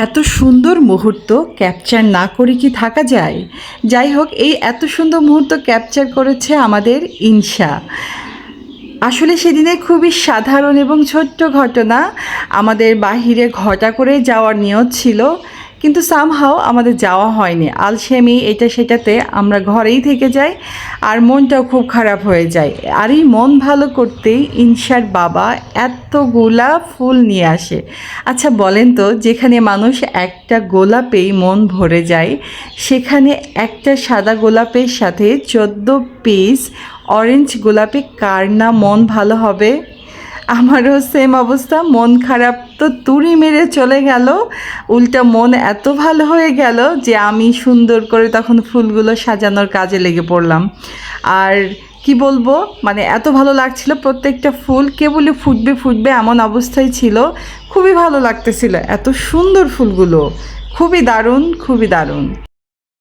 এত সুন্দর মুহূর্ত ক্যাপচার না করে কি থাকা যায়? যাই হোক, এই এত সুন্দর মুহূর্ত ক্যাপচার করেছে আমাদের ইনশা। আসলে সেদিনে খুবই সাধারণ এবং ছোট্ট ঘটনা, আমাদের বাহিরে ঘটা করে যাওয়ার নিয়ত ছিল, কিন্তু সামহাও আমাদের যাওয়া হয়নি। আলসেমি এটা সেটাতে আমরা ঘরেই থেকে যাই আর মনটাও খুব খারাপ হয়ে যায়। আর এই মন ভালো করতেই ইনশার বাবা এতগুলা ফুল নিয়ে আসে। আচ্ছা বলেন তো, যেখানে মানুষ একটা গোলাপেই মন ভরে যায়, সেখানে একটা সাদা গোলাপের সাথে 14 পিস অরেঞ্জ গোলাপে কার না মন ভালো হবে? আমারও সেম অবস্থা, মন খারাপ তো তুড়ি মেরে চলে গেল, উল্টা মন এত ভালো হয়ে গেল যে আমি সুন্দর করে তখন ফুলগুলো সাজানোর কাজে লেগে পড়লাম। আর কি বলবো, মানে এত ভালো লাগছিল, প্রত্যেকটা ফুল কেবলই ফুটবে ফুটবে এমন অবস্থায় ছিল। খুবই ভালো লাগতেছিল, এত সুন্দর ফুলগুলো, খুবই দারুণ, খুবই দারুণ।